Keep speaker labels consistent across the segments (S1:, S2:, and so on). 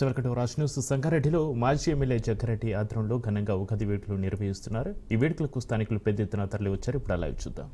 S1: Welcome to Raj news. సంగారెడ్డిలో మాజీ MLA Jaggareddy ఆధ్వర్యంలో ఘనంగా ఉగాది వేడుకలు నిర్వహిస్తున్నారు. ఈ వేడుకలకు స్థానికులు పెద్ద ఎత్తున తరలి వచ్చారు. ఇప్పుడు లైవ్ చూద్దాం.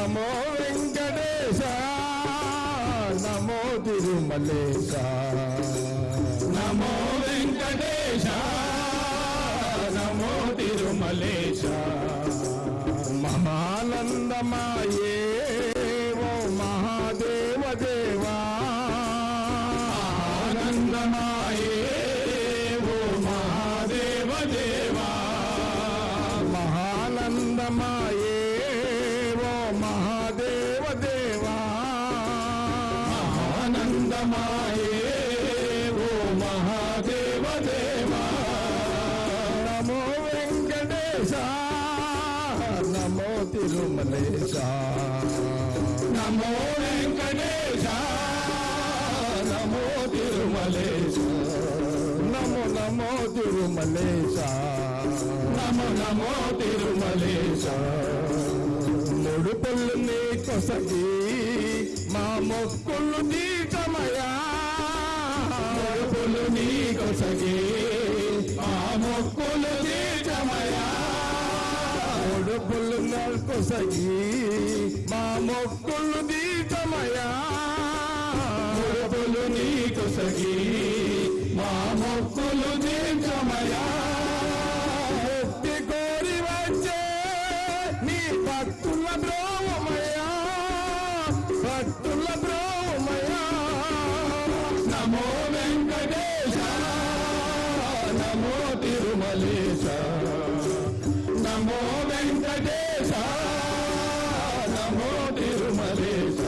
S2: నమో వెంకటేశ నమో తిరుమలేశ
S3: నమో వెంకటేశ నమో తిరుమలేశ
S2: మహానందమాయే ఓ మహాదేవ దేవా
S3: ఆనందమాయే ఓ మహాదేవ దేవా
S2: మహానందమాయే ఓ మహాదేవ దేవా
S3: ఆనందమాయే ఓ మహాదేవ దేవా
S2: నమో వెంకటేశ నమో తిరుమలేశ
S3: నమో వెంకటేశ నమో తిరుమలేశ
S2: నమో నమో తిరుమలేశ
S3: నమో నమో తిరుమలేశ
S2: ముడుపులు నీ కొసగి మా మొక్కులు తీర్చమయా
S3: మొక్కులు నీ కొసగి ఆ మొక్కులు తీర్చమయా
S2: ముడుపులు నీ కొసగి మా మొక్కులు తీర్చమయా
S3: మొక్కులు నీ కొసగి మా మొక్కులు తీర్చమయా
S2: ముక్తి కోరి వచ్చే నీ భక్తుల ద్రోవమయా భక్తుల ద్రోవమయా
S3: నమో వెంకటేశ నమో తిరుమలేశ నమో వెంకటేశ నమో తిరుమలేశ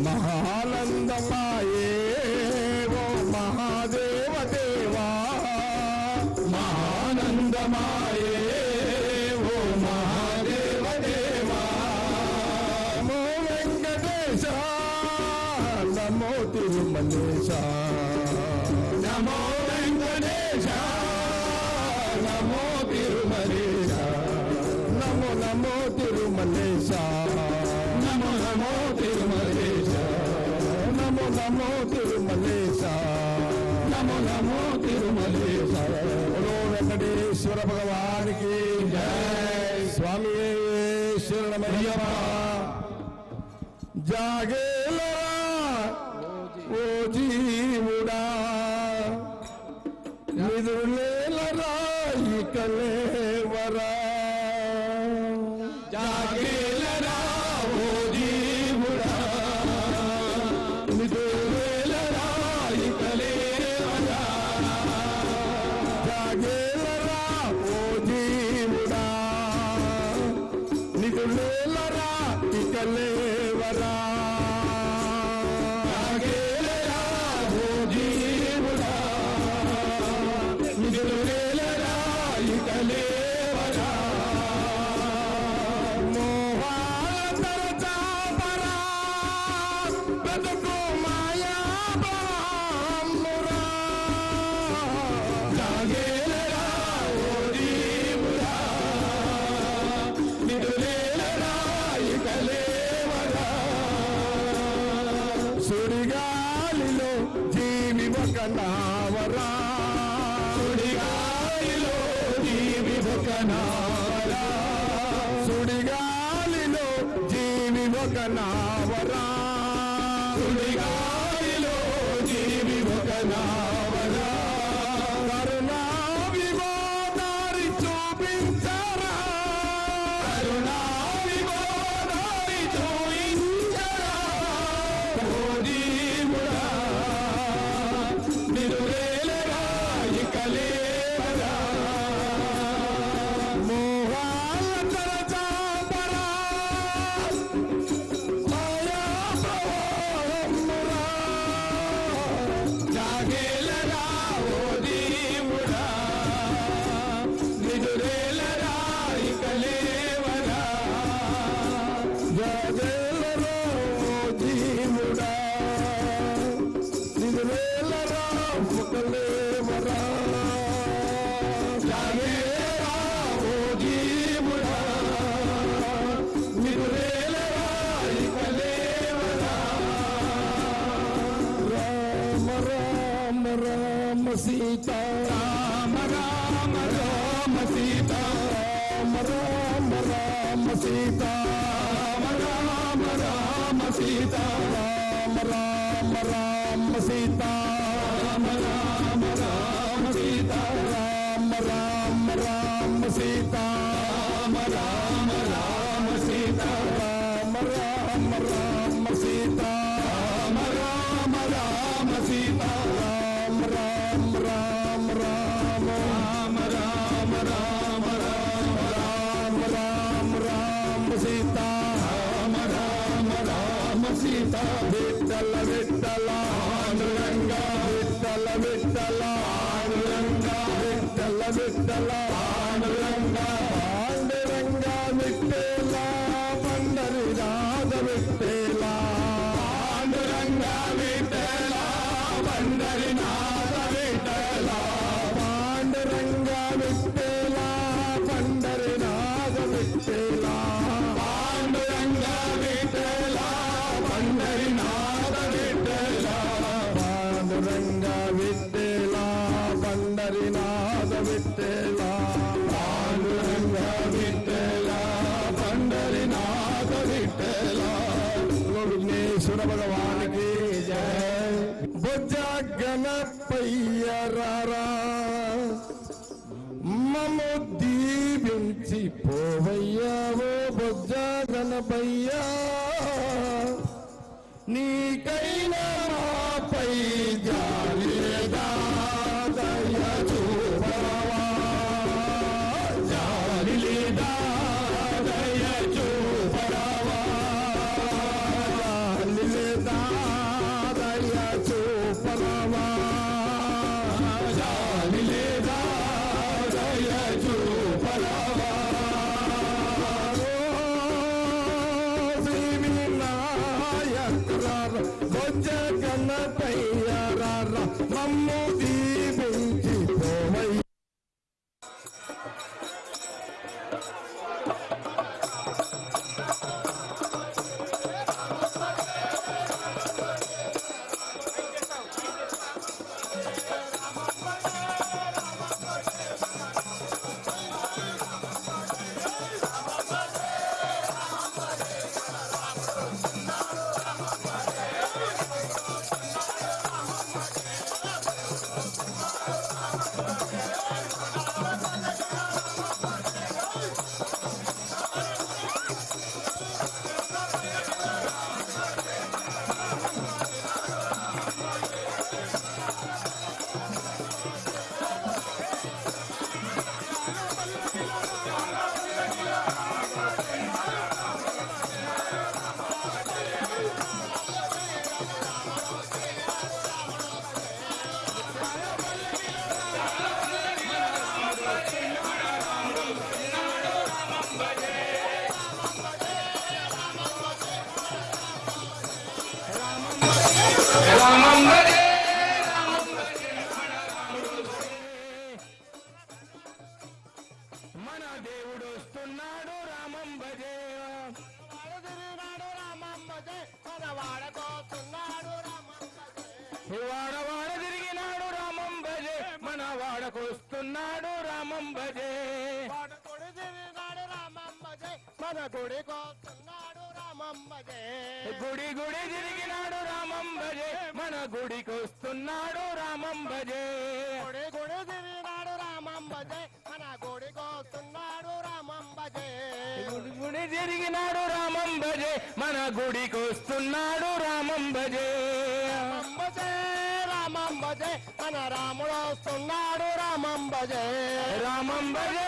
S2: మహానందమాయే ఓ మహాదేవ దేవా
S3: మహానందమాయే ఓ మహాదేవ దేవా
S2: నమో వెంకటేశ నమో తిరుమలేశ
S3: నమో వెంకటేశ నమో తిరుమలేశ
S2: నమో నమో తిరుమలేశ
S3: నమో నమో తిరుమలేశ
S2: నమో నమో తిరుమలేశ
S3: నమో నమో తిరుమలేశ
S2: ఓ వెంకటేశ్వర భగవానికి
S3: జై
S2: స్వామి శరణమయ్యప్ప జాగేలరా ఓ జీవుడా నిదులేలరా ఇక లేవరా
S3: జాగేలరా ఓ జీవుడా నిదురేలరా ఇక లేవరా
S2: జాగేలరా ఓ జీవుడా నిదులేలరా ఇక లేవరా
S3: జాగేలరా ఓ జీవుడా నిదురేలరా ఇక లేవరా
S2: మోహాతర చాపరా బ్రతుకు మాయా బ్రహ్మరా
S3: జాగేలరా ఓ జీవుడా నిదురేలరా ఇక లేవరా
S2: సుడిగాలిలో జీవి ఒక నావరా
S3: సుడిగాలిలో జీవి ఒక నావరా
S2: సుడిగాలిలో జీవి ఒక నావరా
S3: సుడిగాలిలో జీవి ఒక నావరా
S2: కరుణా విమోదారి చూపించరా
S3: కరుణా విమోదారి చూయించరా ఓ జీవుడా నిదురేలరా ఇక లేవరా
S2: మోహాల తరచాపరా మాయా ప్రవాహమురా
S3: జాగేలరా ఓ జీవుడా నిదురేలరా ఇక లేవరా
S2: జాగేలరా ఓ జీవుడా నిదురేలరా ఒకలేవరా
S3: జాగేలరా ఓ జీవుడా నిదురేలరా ఇక లేవరా
S2: రామ రామ రామ సీత
S3: రామ రామ రామ సీత
S2: రామ రామ రామ సీత రామ సీత విఠల విఠల పాండురంగ విఠల విఠల పాండురంగ విఠల విఠల పాండురంగ పాండురంగ విఠల పండరి రాధ విఠల పాండురంగ విఠల పండరి నాథ విఠల పాండురంగ విఠల పండరి నాథ విఠల పాండురంగ విఠల పండరి నాథ విఠల పాండురంగ విఠల పండరి నాథ విఠల పాండురంగ విఠల పండరి నాథ విఠల విఘ్నేశ్వర భగవానికి జయ బొజ్జ గణపయ్య రారా మమ్ము దీవించి పోవయ్యావో బొజ్జ గణపయ్యా నీకైనా మాపై జాలి లేదా దయ చూపవా జాలి లేదా దయ చూపవా జాలి లేదా దయ చూపవా జాలి లేదా దయ చూపవా శ్రీ వినాయక బొజ్జ గణపయ్య రారా మమ్ము దీవించి పోవయ్య
S3: మన దేవుడు వస్తున్నాడు రామం భజే వాడవాడ తిరిగినాడు రామం భజే మన వాడకొస్తున్నాడు రామం భజే
S4: మన గుడికొస్తున్నాడు రామం భజే
S3: గుడి గుడి తిరిగినాడు రామం భజే మన గుడికొస్తున్నాడు రామం భజే
S4: గుడి గుడి తిరిగినాడు రామం భజే మన గుడికొస్తున్నాడు రామం భజే
S3: గుడి గుడి తిరిగినాడు రామం భజే మన గుడికొస్తున్నాడు రామం భజే
S4: రామం భజే రామం భజే మన రాముడు వస్తున్నాడు రామం భజే
S3: రామం భజే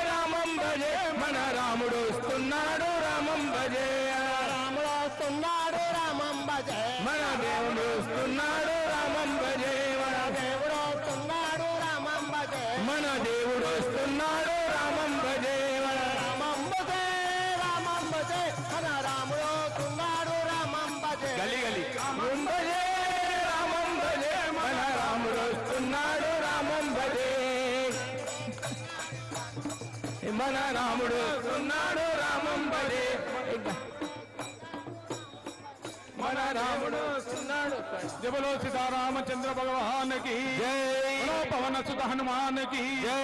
S3: రామం భజే మన రాముడు వస్తున్నాడు రామం భజే
S4: రాముడు వస్తున్నాడు రామం భజే
S3: మన దేవుడు వస్తున్నాడు రామం భజే
S4: మన దేవుడు వస్తున్నాడు రామం భజే
S3: మన దేవుడు వస్తున్నాడు రామం భజే
S4: రామం భజే రామం భజే మన రాముడు వస్తున్నాడు రామం భజే
S3: గలి గలి రామం భజే రామం భజే మన రాముడు వస్తున్నాడు రామం భజే మన రాముడు వస్తున్నాడు రామం భజే మన రాముడు వస్తున్నాడు
S2: జబలో సీతారామచంద్ర భగవాన్ కి జై పవన సుత హనుమాన్ కి జై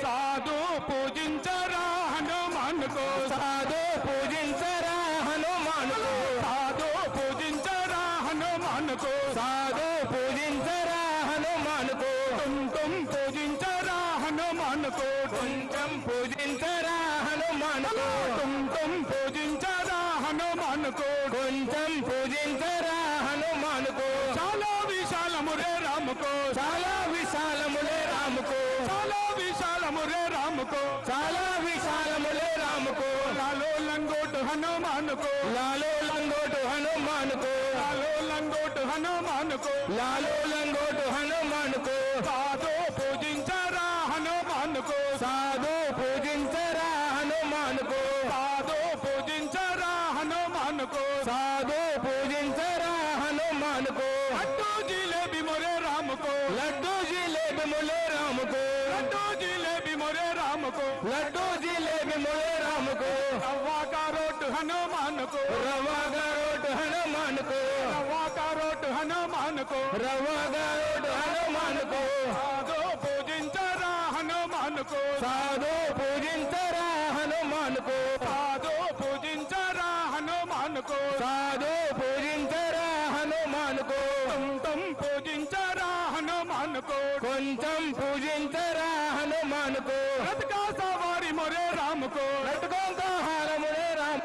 S2: సాధు పూజించరా హనుమాన్ కో
S3: సాధు పూజించరా హనుమాన్ కో
S2: సాధు పూజించరా హనుమాన్ కో
S3: సాధు పూజించరా హనుమాన్ కో
S2: తుమ్ పూజించరా హనుమాన్ కో
S3: కొంచెం పూజించరా హనుమాన్ కో
S2: తుమ్ పూజించరా హనుమాన్ కో
S3: కొంచెం పూజించరా హనుమాన్ కో
S2: చాలా విశాలమురే రాముకో
S3: చాలా విశాలములే రాముకో
S2: చాలా విశాలమురే రాముకో
S3: చాలా విశాలములే రాముకో
S2: లాలో లంగోటు हनुमान को
S3: लालो लंगोट हनुमान को
S2: लालो लंगोट हनुमान को
S3: लालो लंगोट हनुमान को
S2: साधु पूजिंचरा हनुमान को
S3: साधु पूजिंचरा हनुमान को
S2: साधु पूजिंचरा हनुमान को
S3: साधु पूजिंचरा हनुमान को
S2: लड्डू जिलेबी मोरे राम को
S3: लड्डू जिलेबी मुले राम को
S2: लड्डू जिलेबी मोरे राम को
S3: लड्डू जिलेबी मुले राम को
S2: रवा का रोट हनुमान को
S3: रवा का रोट हनुमान को
S2: रवा का रोट हनुमान को
S3: रवा का रोट हनुमान को
S2: साधु पूजिंचरा हनुमान को
S3: साधु पूजिंचरा हनुमान को
S2: साधु पूजिंचरा हनुमान को
S3: साधु पूजिंचरा हनुमान को
S2: तुम पूजिंचरा हनुमान को
S3: కొంచెం పూజించరా హనుమాన్ को
S2: रथ का सवारी मोरे राम को
S3: లటుకోంత హారములే రామ్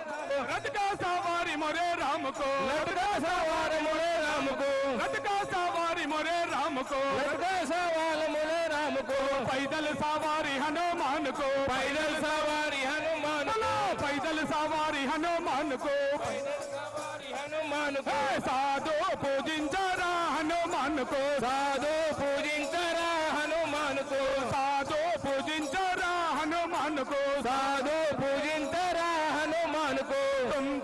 S2: रथ का सवारी मोरे राम को
S3: లటుగా సవారములే రాముకు
S2: रथ का सवारी मोरे राम को
S3: లటుగా సవారములే రాముకు
S2: पैदल सवारी हनुमान को
S3: పైదల్ సవారి హనుమాన్
S2: चलो पैदल सवारी हनुमान को
S3: సవారి హనుమాన్
S2: हे साधु पूजिंचरा हनुमान को
S3: సాధు పూజించరా హనుమాన్ को
S2: साधु पूजिंचरा हनुमान को
S3: సాధు పూజించరా హనుమాన్ को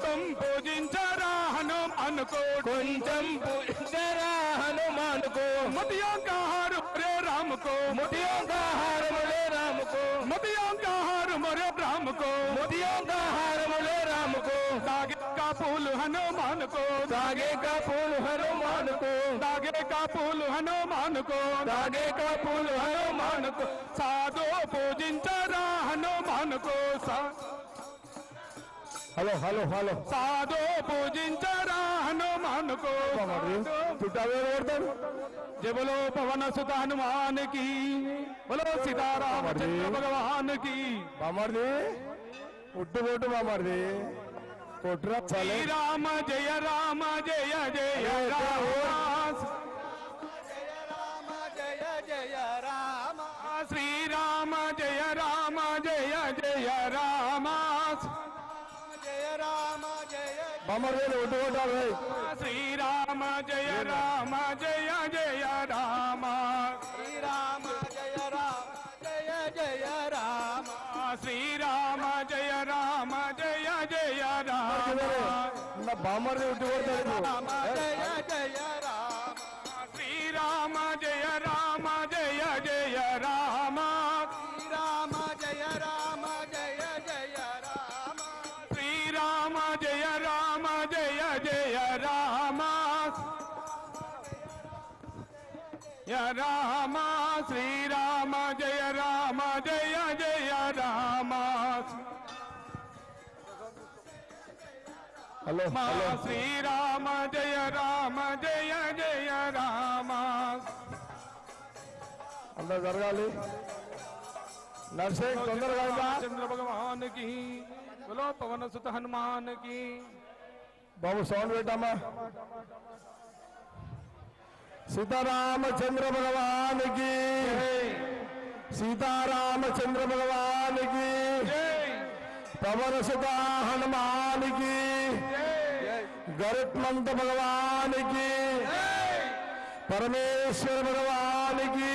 S2: तुम पूजिंचरा हनुमान को
S3: కొంచెం పూజించరా హనుమాన్ को
S2: मोतियों का हार मोरे राम को
S3: ముతియోं का హారములే రాముకు
S2: मोतियों का हार मोरे राम को
S3: ముతియోं का హారములే రాముకు
S2: धागे का फूल हनुमान को
S3: धागे का फूल हनुमान को
S2: धागे का फूल हनुमान को
S3: धागे का फूल हनुमान को
S2: साधु पूजिंचरा हनुमान को
S3: హలో హలో హలో
S2: साधु पूजिंचरा हनुमान को
S3: చుట్టాలు కొడతాడు
S2: जय बोलो पवन सुत हनुमान की बोलो सीताराम चंद्र भगवान की
S3: బామర్ది ఉట్టుకోటు బామర్ది కొట్టురా
S2: श्री राम जय राम जय जय राम
S4: జయ జయ రామ
S2: श्री राम जय राम जय जय राम
S4: జయ రామ జయ
S3: బామర్ది ఉట్టుకోటారు
S2: श्री राम जय राम जय जय राम
S4: శ్రీరామ జయ రామ జయ జయ రామ
S2: श्री राम जय राम जय जय राम
S3: నా బామర్ది ఉట్టుకోటాడు
S4: రామ జయ జయ రామ
S2: श्री राम जय राम जय जय राम
S4: శ్రీరామ జయ రామ జయ జయ రామ
S2: श्री राम जय राम जय जय राम या राम श्री राम जय राम जय जय राम
S3: హలో
S2: मा
S3: హలో
S2: श्री राम जय राम जय जय राम
S3: అందరూ జరగాలి నర్సింగ్ తొందరగా అయిందా?
S2: चंद्र भगवान की बोलो पवन सुत हनुमान की
S3: బాబు సౌండ్ పెట్టమ్మా సీతారామచంద్ర భగవానికి సీతారామచంద్ర భగవానికి
S2: जय
S3: పవన సుత హనుమానికి గరుత్మంత భగవానికి పరమేశ్వర భగవానికి